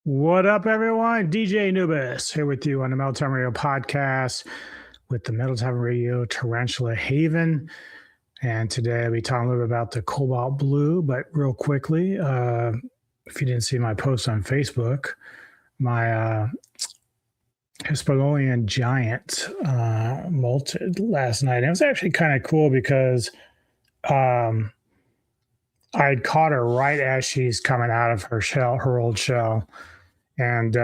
What up, everyone? DJ Nubis here with you on the Metal Tavern Radio podcast with the Metal Tavern Radio Tarantula Haven. And today I'll be talking a little bit about the Cobalt Blue, but real quickly, if you didn't see my post on Facebook, my Hispanoian giant molted last night. And it was actually kind of cool because I'd caught her right as she's coming out of her shell, her old shell. And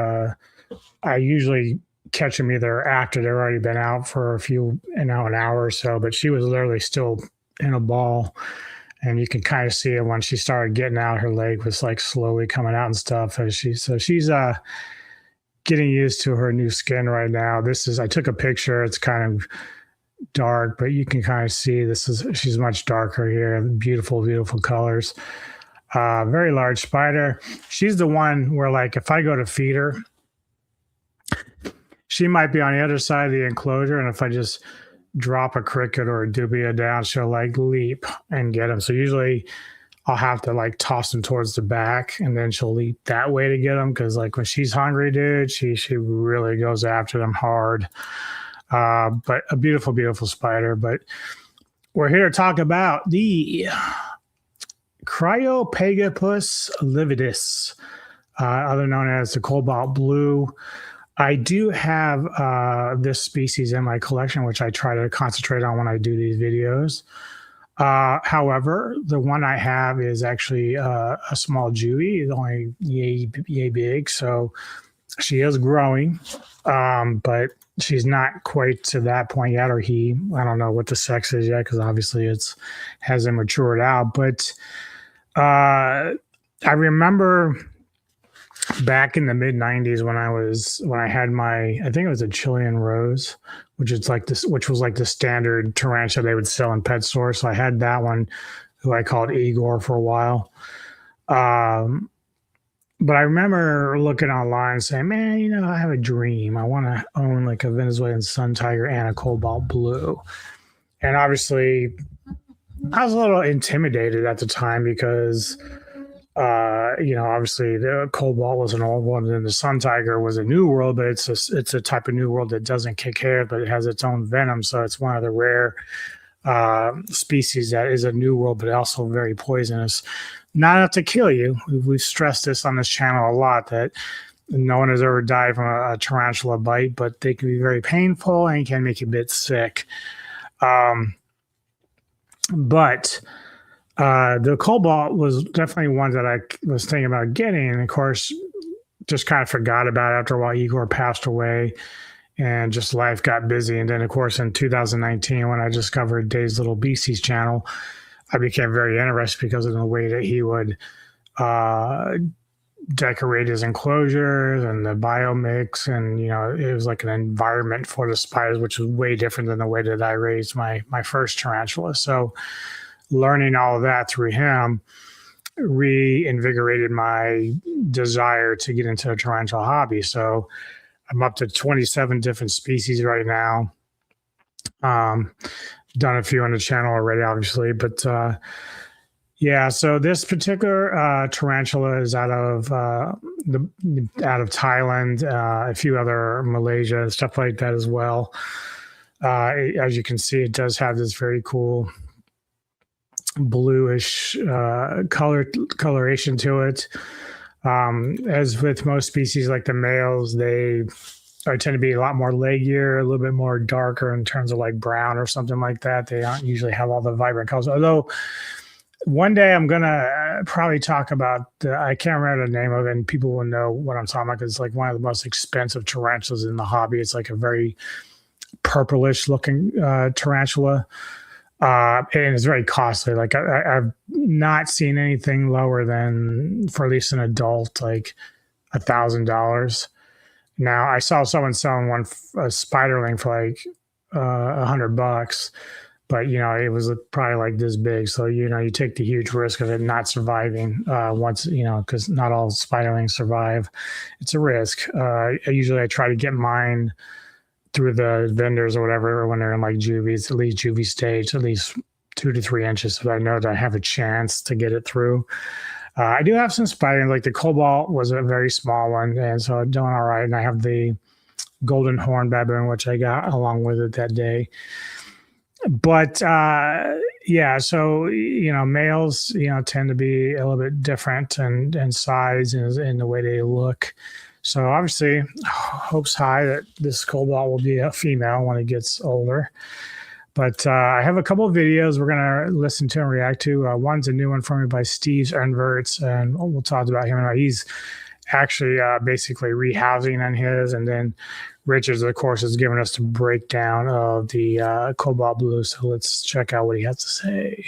I usually catch them either after they've already been out for an hour or so, but she was literally still in a ball. And you can kind of see it when she started getting out, her leg was like slowly coming out and stuff. So she's getting used to her new skin right now. I took a picture. It's kind of dark, but you can kind of see she's much darker here. Beautiful, beautiful colors. Very large spider. She's the one where, like, if I go to feed her, she might be on the other side of the enclosure, and if I just drop a cricket or a dubia down, she'll like leap and get them. So usually I'll have to like toss them towards the back, and then she'll leap that way to get them, because like when she's hungry, dude, she really goes after them hard. But a beautiful, beautiful spider. But we're here to talk about the Cryopagopus lividus, other known as the Cobalt Blue. I do have this species in my collection, which I try to concentrate on when I do these videos. However, the one I have is actually a small Jewy. It's only yay big, so she is growing, but she's not quite to that point yet, or he. I don't know what the sex is yet, because obviously it hasn't matured out. But I remember back in the mid '90s when I had I think it was a Chilean rose, which was like the standard tarantula they would sell in pet stores. So I had that one, who I called Igor for a while. But I remember looking online saying, man, I have a dream. I want to own like a Venezuelan sun tiger and a Cobalt Blue. And obviously I was a little intimidated at the time because, obviously the Cobalt was an old one and the sun tiger was a new world, but it's a type of new world that doesn't kick hair, but it has its own venom. So it's one of the rare species that is a new world, but also very poisonous. Not enough to kill you. We've stressed this on this channel a lot, that no one has ever died from a tarantula bite, but they can be very painful and can make you a bit sick. But the Cobalt was definitely one that I was thinking about getting, and of course, just kind of forgot about it after a while. Igor passed away, and just life got busy. And then, of course, in 2019, when I discovered Dave's Little Beasties channel, I became very interested because of the way that he would decorate his enclosures and the biomix, and it was like an environment for the spiders, which was way different than the way that I raised my first tarantula. So learning all of that through him reinvigorated my desire to get into a tarantula hobby. So I'm up to 27 different species right now. Done a few on the channel already, obviously, but yeah. So this particular tarantula is out of Thailand, a few other Malaysia, stuff like that as well. As you can see, it does have this very cool bluish coloration to it. As with most species, like the males, they tend to be a lot more leggier, a little bit more darker in terms of like brown or something like that. They don't usually have all the vibrant colors. Although one day I'm going to probably talk about, I can't remember the name of it, and people will know what I'm talking about, because it's like one of the most expensive tarantulas in the hobby. It's like a very purplish looking tarantula. And it's very costly. Like I've not seen anything lower than, for at least an adult, like $1,000. Now I saw someone selling a spiderling for like $100, but it was probably like this big. So you take the huge risk of it not surviving once, because not all spiderlings survive. It's a risk. I try to get mine through the vendors or whatever when they're in like juvies, at least juvie stage, at least 2 to 3 inches, so I know that I have a chance to get it through. I do have some spiders. Like the cobalt was a very small one, and so I'm doing all right. And I have the golden horn baboon, which I got along with it that day. But yeah, so males tend to be a little bit different and size and in the way they look. So obviously, hopes high that this cobalt will be a female when it gets older. But I have a couple of videos we're going to listen to and react to. One's a new one from me by Scotts Inverts, and we'll talk about him. He's actually basically rehousing on his, and then Richards, of course, has given us the breakdown of the Cobalt Blue. So let's check out what he has to say.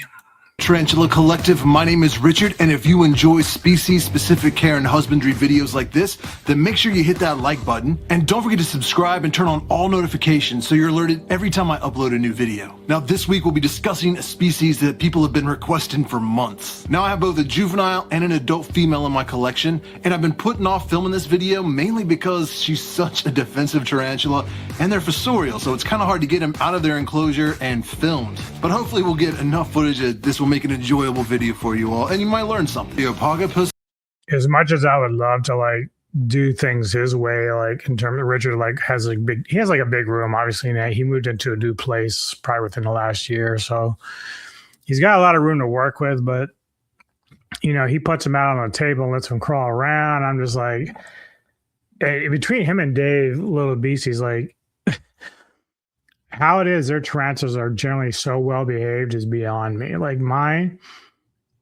Tarantula Collective, my name is Richard, and if you enjoy species-specific care and husbandry videos like this, then make sure you hit that like button, and don't forget to subscribe and turn on all notifications so you're alerted every time I upload a new video. Now this week we'll be discussing a species that people have been requesting for months. Now I have both a juvenile and an adult female in my collection, and I've been putting off filming this video mainly because she's such a defensive tarantula, and they're fossorial, so it's kind of hard to get them out of their enclosure and filmed. But hopefully we'll get enough footage that this will make an enjoyable video for you all, and you might learn something. The Opagapus. As much as I would love to like do things his way, like in terms of Richard, like has a big room. Obviously, now he moved into a new place probably within the last year, so he's got a lot of room to work with. But he puts them out on the table and lets them crawl around. I'm just like, between him and Dave, little beasties, like. How it is their tarantulas are generally so well behaved is beyond me. Like mine,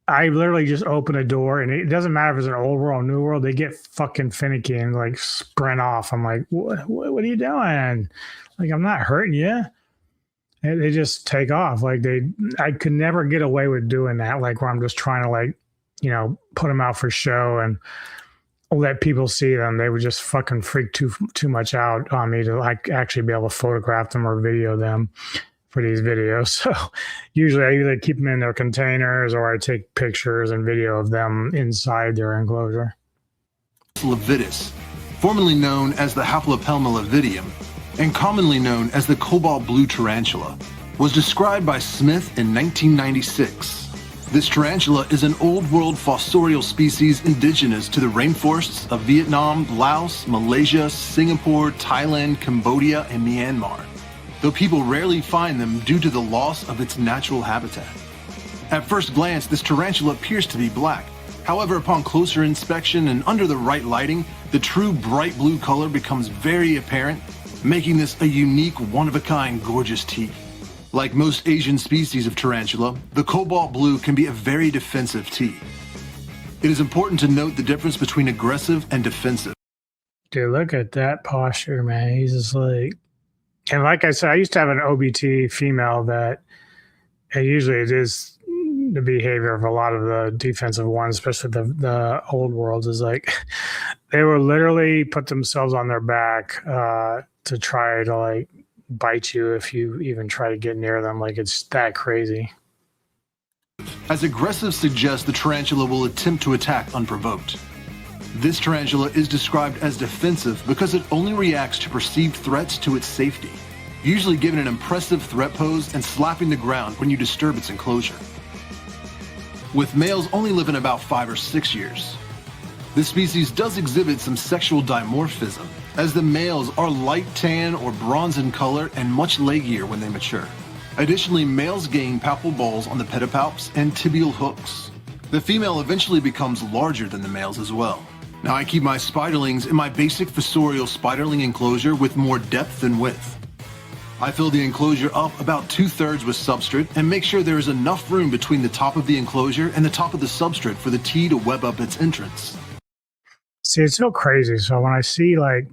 I literally just open a door, and it doesn't matter if it's an old world, new world. They get fucking finicky and like sprint off. I'm like, what are you doing? Like, I'm not hurting you. And they just take off. Like I could never get away with doing that. Like where I'm just trying to like, put them out for show and let people see them. They would just fucking freak too much out on me to like actually be able to photograph them or video them for these videos. So usually I either keep them in their containers or I take pictures and video of them inside their enclosure. Levitis, formerly known as the Haplopelma levidium and commonly known as the Cobalt Blue Tarantula, was described by Smith in 1996. This tarantula is an old-world fossorial species indigenous to the rainforests of Vietnam, Laos, Malaysia, Singapore, Thailand, Cambodia, and Myanmar, though people rarely find them due to the loss of its natural habitat. At first glance, this tarantula appears to be black. However, upon closer inspection and under the right lighting, the true bright blue color becomes very apparent, making this a unique, one-of-a-kind, gorgeous tea. Like most Asian species of tarantula, the cobalt blue can be a very defensive tea. It is important to note the difference between aggressive and defensive. Dude, look at that posture, man. He's just like, and like I said, I used to have an OBT female that, and usually it is the behavior of a lot of the defensive ones, especially the old worlds, is like they will literally put themselves on their back to try to like bite you if you even try to get near them. Like it's that crazy. As aggressive suggests, the tarantula will attempt to attack unprovoked. This tarantula is described as defensive because it only reacts to perceived threats to its safety, usually giving an impressive threat pose and slapping the ground when you disturb its enclosure. With males only living about 5 or 6 years. This species does exhibit some sexual dimorphism, as the males are light tan or bronze in color and much leggier when they mature. Additionally, males gain palpal balls on the pedipalps and tibial hooks. The female eventually becomes larger than the males as well. Now I keep my spiderlings in my basic fossorial spiderling enclosure with more depth than width. I fill the enclosure up about 2/3 with substrate and make sure there is enough room between the top of the enclosure and the top of the substrate for the tea to web up its entrance. See, it's so crazy. So when I see like,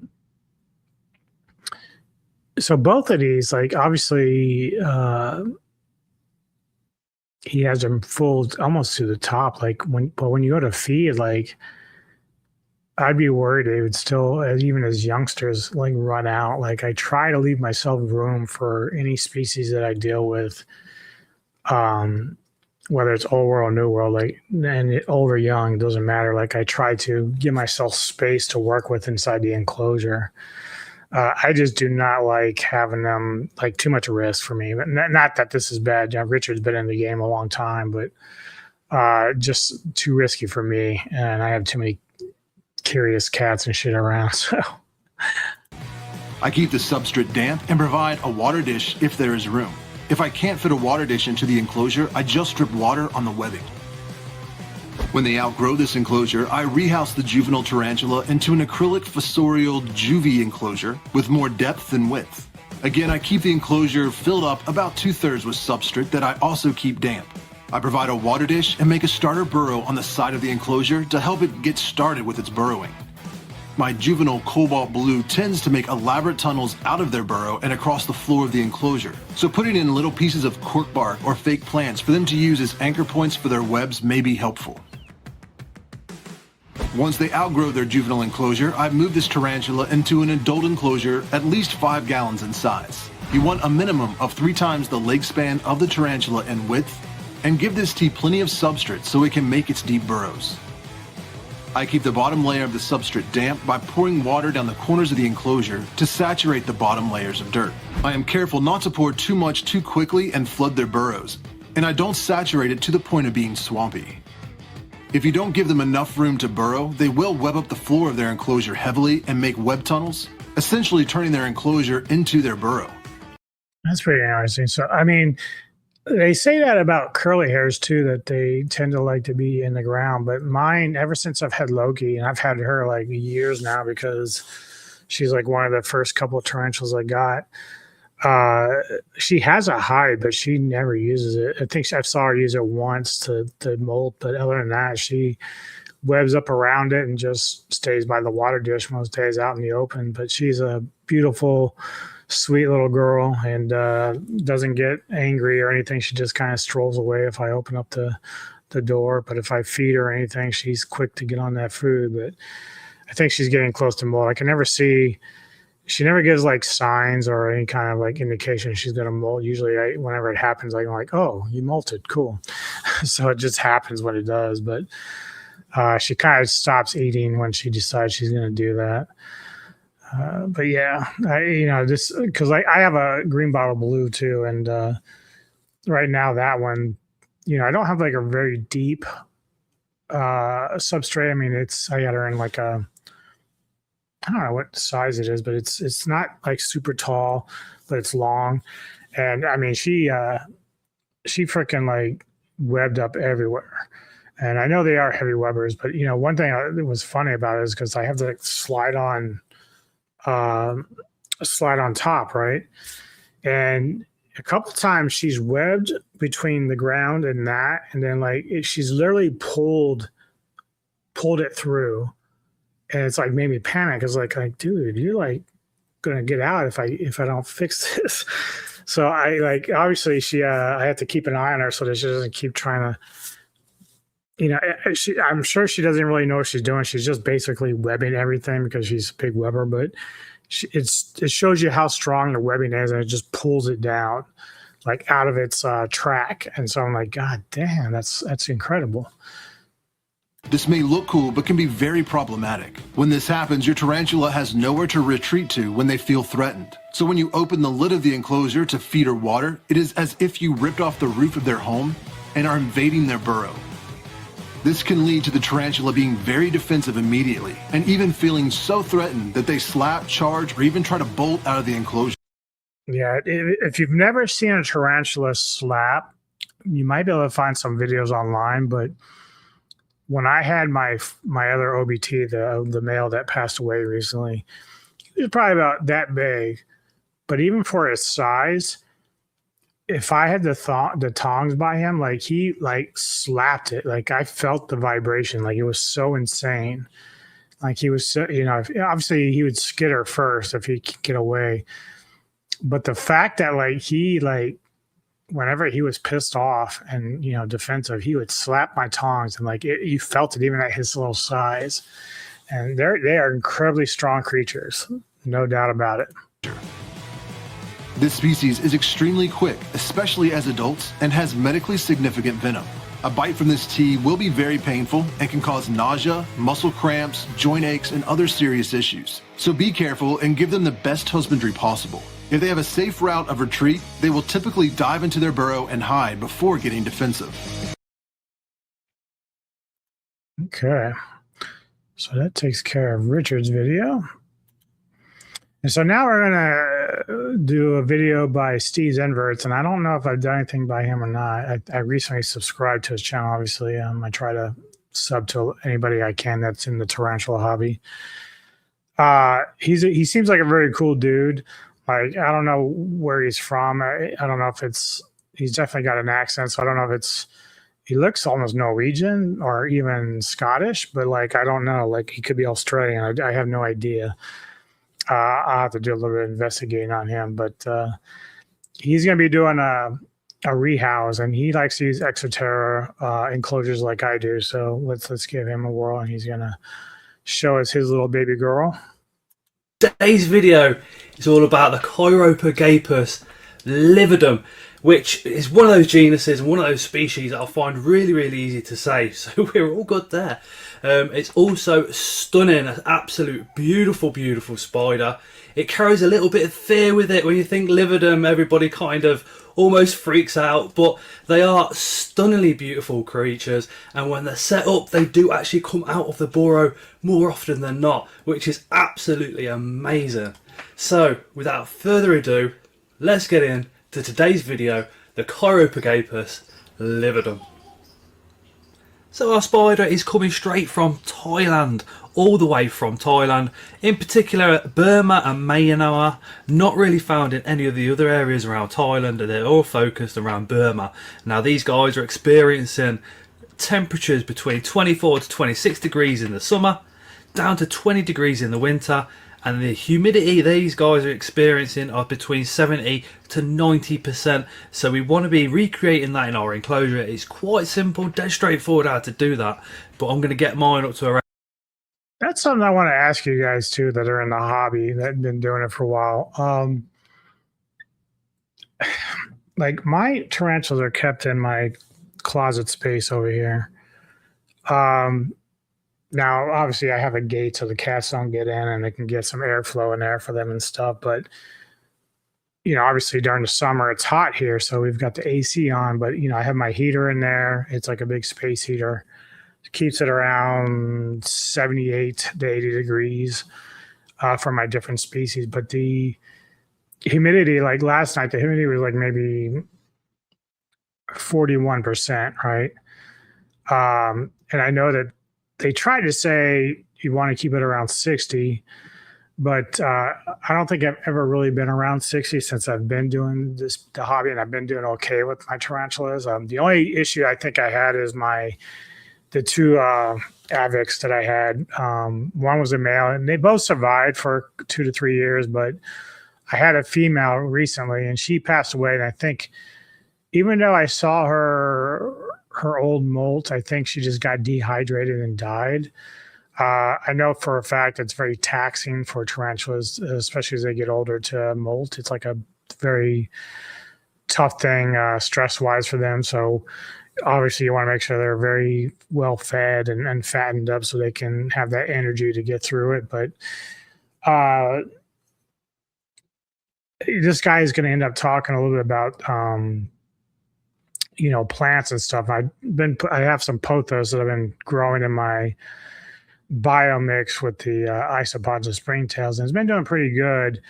so both of these, like obviously he has them full almost to the top. Like when you go to feed, like I'd be worried they would still, even as youngsters, like run out. Like I try to leave myself room for any species that I deal with, whether it's old world, new world, like, and old or young, it doesn't matter. Like I try to give myself space to work with inside the enclosure. I just do not like having them, like, too much risk for me. But not that this is bad. Richard's been in the game a long time, but just too risky for me, and I have too many curious cats and shit around. So I keep the substrate damp and provide a water dish if there is room. If I can't fit a water dish into the enclosure, I just drip water on the webbing. When they outgrow this enclosure, I rehouse the juvenile tarantula into an acrylic fossorial juvie enclosure with more depth than width. Again, I keep the enclosure filled up about 2/3 with substrate that I also keep damp. I provide a water dish and make a starter burrow on the side of the enclosure to help it get started with its burrowing. My juvenile Cobalt Blue tends to make elaborate tunnels out of their burrow and across the floor of the enclosure, so putting in little pieces of cork bark or fake plants for them to use as anchor points for their webs may be helpful. Once they outgrow their juvenile enclosure, I move this tarantula into an adult enclosure at least 5 gallons in size. You want a minimum of 3 times the leg span of the tarantula in width, and give this tea plenty of substrate so it can make its deep burrows. I keep the bottom layer of the substrate damp by pouring water down the corners of the enclosure to saturate the bottom layers of dirt. I am careful not to pour too much too quickly and flood their burrows, and I don't saturate it to the point of being swampy. If you don't give them enough room to burrow, they will web up the floor of their enclosure heavily and make web tunnels, essentially turning their enclosure into their burrow. that's pretty interesting. So, I mean, they say that about curly hairs too, that they tend to like to be in the ground. But mine, ever since I've had Loki, and I've had her like years now because she's like one of the first couple of tarantulas I got. She has a hide, but she never uses it. I think I saw her use it once to molt, but other than that, she webs up around it and just stays by the water dish most days out in the open. But she's a beautiful, sweet little girl and doesn't get angry or anything. She just kind of strolls away if I open up the door. But if I feed her or anything, she's quick to get on that food. But I think she's getting close to molt. I can never see. She never gives like signs or any kind of like indication she's going to molt. Usually whenever it happens, I'm like, oh, you molted. Cool. So it just happens when it does. But she kind of stops eating when she decides she's going to do that. But yeah, just because I have a green bottle blue too. And right now that one, I don't have like a very deep substrate. I mean, I got her in like I don't know what size it is, but it's not like super tall, but it's long. And I mean, she freaking like webbed up everywhere. And I know they are heavy webbers, but one thing that was funny about it is because I have the slide on top, right? And a couple times she's webbed between the ground and that, and then like she's literally pulled it through. And it's like made me panic. It's like, dude, you're like gonna get out if I don't fix this. So I like obviously I have to keep an eye on her so that she doesn't keep trying to. I'm sure she doesn't really know what she's doing. She's just basically webbing everything because she's a big webber. But it shows you how strong the webbing is, and it just pulls it down like out of its track. And so I'm like, God damn, that's incredible. This may look cool, but can be very problematic. When this happens, your tarantula has nowhere to retreat to when they feel threatened. So when you open the lid of the enclosure to feed or water, it is as if you ripped off the roof of their home and are invading their burrow. This can lead to the tarantula being very defensive immediately, and even feeling so threatened that they slap, charge, or even try to bolt out of the enclosure. Yeah, if you've never seen a tarantula slap, you might be able to find some videos online, but when I had my other OBT, the male that passed away recently, he was probably about that big. But even for his size, if I had the tongs by him, like he like slapped it. Like I felt the vibration. Like it was so insane. Like he was, obviously he would skitter first if he could get away. But the fact that like he like, whenever he was pissed off and defensive, he would slap my tongs, and like you felt it even at his little size. And they are incredibly strong creatures, no doubt about it. This species is extremely quick, especially as adults, and has medically significant venom. A bite from this tea will be very painful and can cause nausea, muscle cramps, joint aches, and other serious issues. So be careful and give them the best husbandry possible. If they have a safe route of retreat, they will typically dive into their burrow and hide before getting defensive. Okay. So that takes care of Richard's video. And so now we're going to do a video by Scotts Inverts. And I don't know if I've done anything by him or not. I recently subscribed to his channel, obviously. I try to sub to anybody I can that's in the tarantula hobby. He seems like a very cool dude. Like, I don't know where he's from. I don't know if he's definitely got an accent. So I don't know if he looks almost Norwegian or even Scottish, but like, I don't know. Like, he could be Australian. I have no idea. I'll have to do a little bit of investigating on him, but he's going to be doing a rehouse, and he likes to use Exoterra enclosures like I do. So let's give him a whirl, and he's going to show us his little baby girl. Today's video is all about the Chiropogapus lividum, which is one of those genuses and one of those species that I find really easy to say, so we're all good there. It's also stunning, an absolute beautiful spider. It carries a little bit of fear with it. When you think lividum, everybody kind of almost freaks out, but they are stunningly beautiful creatures, and when they're set up they do actually come out of the burrow more often than not, which is absolutely amazing. So without further ado, let's get into today's video, the Chiropogapus lividum. So our spider is coming straight from Thailand, all the way from Thailand, in particular Burma and Myanmar, not really found in any of the other areas around Thailand. They're all focused around Burma. Now these guys are experiencing temperatures between 24 to 26 degrees in the summer, down to 20 degrees in the winter, and the humidity these guys are experiencing are between 70 to 90%. So we want to be recreating that in our enclosure. It's quite simple, dead straightforward how to do that, but I'm going to get mine up to around. That's something I want to ask you guys too that are in the hobby, that have been doing it for a while. Like, my tarantulas are kept in my closet space over here. Now, obviously, I have a gate so the cats don't get in and they can get some airflow in there for them and stuff. But, you know, obviously during the summer, it's hot here. So we've got the AC on, but, you know, I have my heater in there. It's like a big space heater. It keeps it around 78 to 80 degrees for my different species. But the humidity, like last night, the humidity was like maybe 41%, right? And I know that they try to say you want to keep it around 60, but I don't think I've ever really been around 60 since I've been doing the hobby, and I've been doing okay with my tarantulas. The only issue I think I had is the two avics that I had. One was a male, and they both survived for 2 to 3 years, but I had a female recently, and she passed away. And I think, even though I saw her old molt, I think she just got dehydrated and died. I know for a fact it's very taxing for tarantulas, especially as they get older, to molt. It's like a very tough thing stress-wise for them. So obviously you want to make sure they're very well fed and fattened up so they can have that energy to get through it. But this guy is going to end up talking a little bit about you know, plants and stuff. I have some pothos that I've been growing in my biomix with the isopods and springtails, and it's been doing pretty good.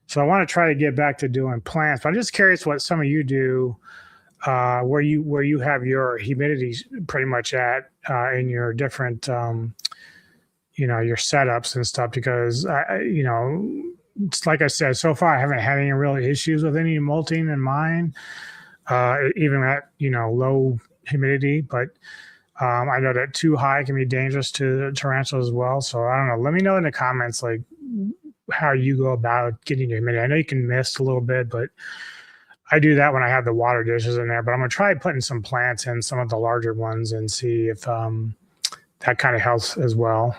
So I want to try to get back to doing plants. But I'm just curious what some of you do, where you have your humidity pretty much at in your different you know, your setups and stuff, because you know, it's like I said, so far I haven't had any real issues with any molting in mine. Even at, you know, low humidity, but I know that too high can be dangerous to tarantulas as well. So I don't know. Let me know in the comments, like, how you go about getting your humidity. I know you can mist a little bit, but I do that when I have the water dishes in there. But I'm gonna try putting some plants in, some of the larger ones, and see if that kind of helps as well.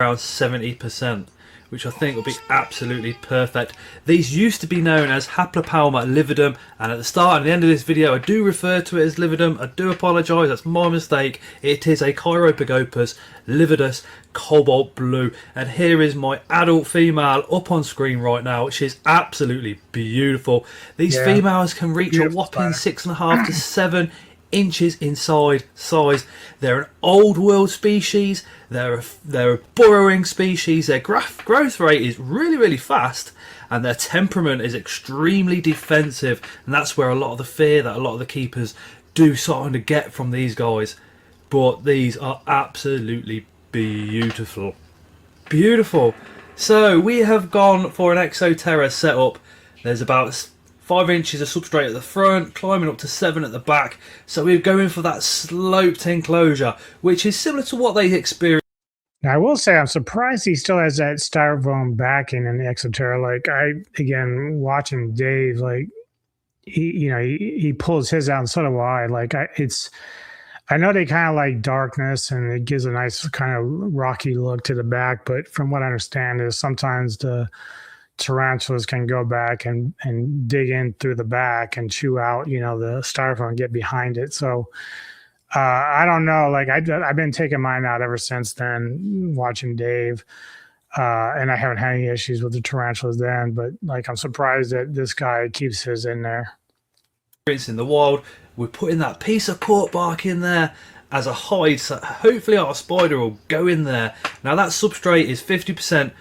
Around 70%, which I think will be absolutely perfect. These used to be known as Haplopalma lividum, and at the start and the end of this video I do refer to it as lividum. I do apologise, that's my mistake. It is a Chiropogapus lividus cobalt blue, and here is my adult female up on screen right now, which is absolutely beautiful. These females can reach a whopping 6.5 to 7 inches in size. They're an old world species. They're a burrowing species. Their growth rate is really fast, and their temperament is extremely defensive. And that's where a lot of the fear that a lot of the keepers do sort of get from these guys. But these are absolutely beautiful. So we have gone for an Exoterra setup. There's about 5 inches of substrate at the front, climbing up to 7 at the back. So we're going for that sloped enclosure, which is similar to what they experience. Now, I will say I'm surprised he still has that styrofoam backing in the Exoterra. Like, again, watching Dave, like, he pulls his out, and so do I. Like, I know they kind of like darkness, and it gives a nice kind of rocky look to the back. But from what I understand is sometimes the tarantulas can go back and dig in through the back and chew out, the styrofoam and get behind it. So I don't know. Like I've been taking mine out ever since then, watching Dave, and I haven't had any issues with the tarantulas then. But like I'm surprised that this guy keeps his in there. In the wild, we're putting that piece of cork bark in there as a hide, so hopefully our spider will go in there. Now that substrate is 50%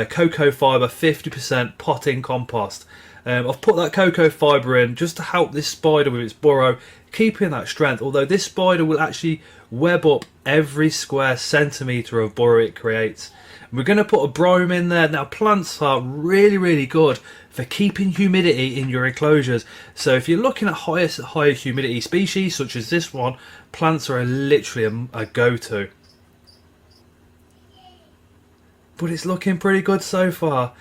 cocoa fibre, 50% potting compost. I've put that cocoa fibre in just to help this spider with its burrow, keeping that strength, although this spider will actually web up every square centimetre of burrow it creates. We're going to put a brome in there. Now plants are really good for keeping humidity in your enclosures. So if you're looking at higher humidity species such as this one, plants are literally a go-to. But it's looking pretty good so far.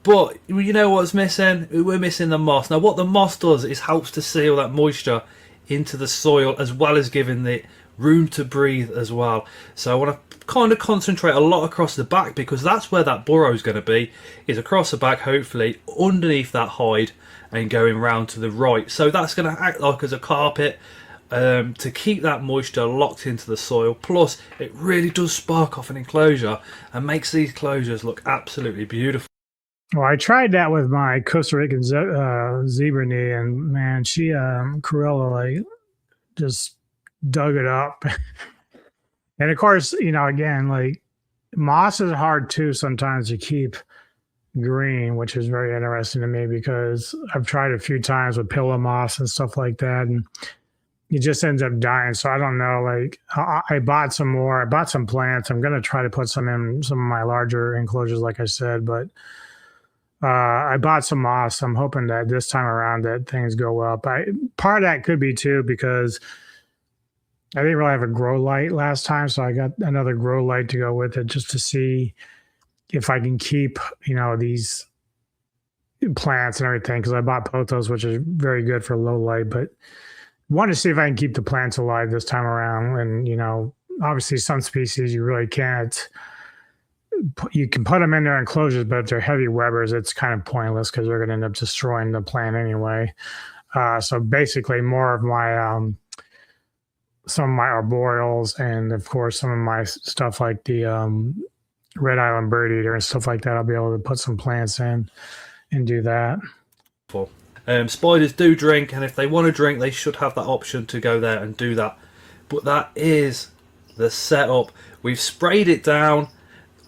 But you know what's missing? We're missing the moss. Now what the moss does is helps to seal that moisture into the soil, as well as giving it room to breathe as well. So I want to kind of concentrate a lot across the back, because that's where that burrow is going to be, is across the back, hopefully underneath that hide and going round to the right. So that's going to act like as a carpet to keep that moisture locked into the soil. Plus it really does spark off an enclosure and makes these closures look absolutely beautiful. Well, I tried that with my Costa Rican zebra knee, and man, she Cruella like just dug it up. And of course, again, like moss is hard too sometimes to keep green, which is very interesting to me, because I've tried a few times with pillow moss and stuff like that, and it just ends up dying. So I don't know. Like I bought some more. I bought some plants. I'm going to try to put some in some of my larger enclosures, like I said, but I bought some moss. I'm hoping that this time around that things go up. Part of that could be too, because I didn't really have a grow light last time, so I got another grow light to go with it, just to see if I can keep, these plants and everything, because I bought pothos, which is very good for low light, but want to see if I can keep the plants alive this time around. And, obviously some species you really can't. You can put them in their enclosures, but if they're heavy webbers, it's kind of pointless, because they're going to end up destroying the plant anyway. So basically more of my some of my arboreals, and of course some of my stuff like the red island bird eater and stuff like that, I'll be able to put some plants in and do that. Spiders do drink, and if they want to drink, they should have that option to go there and do that. But that is the setup. We've sprayed it down.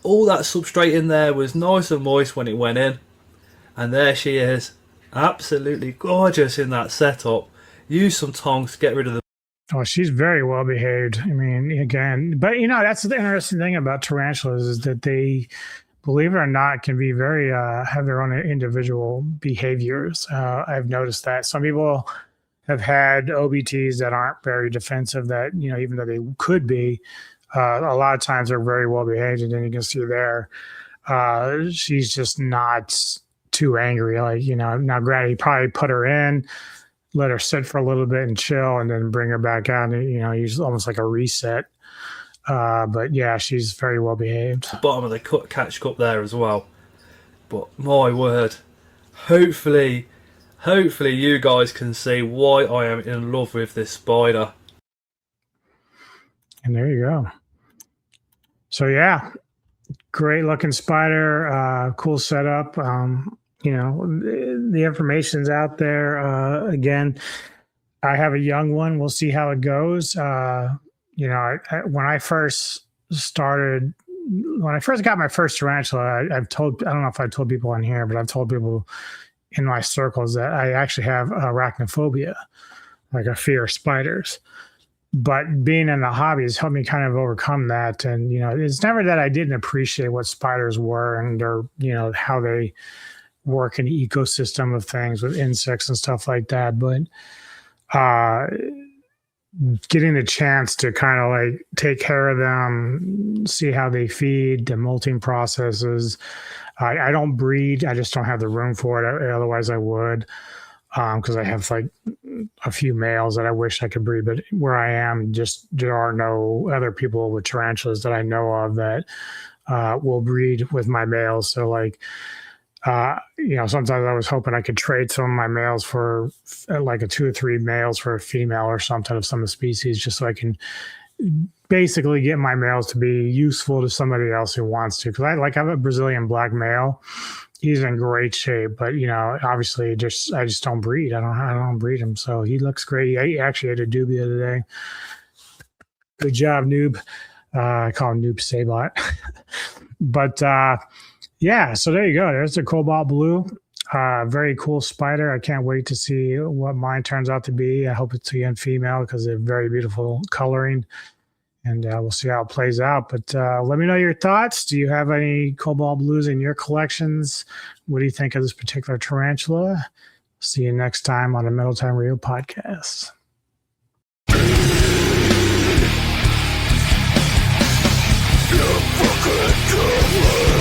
All that substrate in there was nice and moist when it went in, and there she is, absolutely gorgeous in that setup. Use some tongs to get rid of the. Oh, she's very well behaved. I mean, again, but that's the interesting thing about tarantulas, is that they, believe it or not, can be very have their own individual behaviors. I've noticed that some people have had OBTs that aren't very defensive, that even though they could be, a lot of times they're very well behaved, and then you can see there she's just not too angry. Like now, granted, you probably put her in, let her sit for a little bit and chill, and then bring her back out. And, use almost like a reset. But yeah, she's very well behaved. Bottom of the catch cup there as well. But my word, hopefully you guys can see why I am in love with this spider. And there you go. So yeah, great looking spider, cool setup. The information's out there. Again, I have a young one. We'll see how it goes. When I first started, when I first got my first tarantula, I don't know if I told people on here, but I've told people in my circles that I actually have arachnophobia, like a fear of spiders. But being in the hobby has helped me kind of overcome that. And, it's never that I didn't appreciate what spiders were and their, how they work in the ecosystem of things with insects and stuff like that. But getting the chance to kind of like take care of them, see how they feed, the molting processes. I don't breed. I just don't have the room for it. Otherwise I would, because I have like a few males that I wish I could breed, but where I am, just there are no other people with tarantulas that I know of that will breed with my males. So like, sometimes I was hoping I could trade some of my males for like a 2 or 3 males for a female or something of some of the species, just so I can basically get my males to be useful to somebody else who wants to. Because I have a Brazilian black male. He's in great shape, but obviously, I just don't breed. I don't breed him, so he looks great. He actually had a dubia today. Good job, noob. I call him Noob Sabot. But yeah, so there you go. There's the Cobalt Blue. Very cool spider. I can't wait to see what mine turns out to be. I hope it's again female because they're very beautiful coloring. And we'll see how it plays out. But let me know your thoughts. Do you have any Cobalt Blues in your collections? What do you think of this particular tarantula? See you next time on the Metal Time Radio podcast. You fucking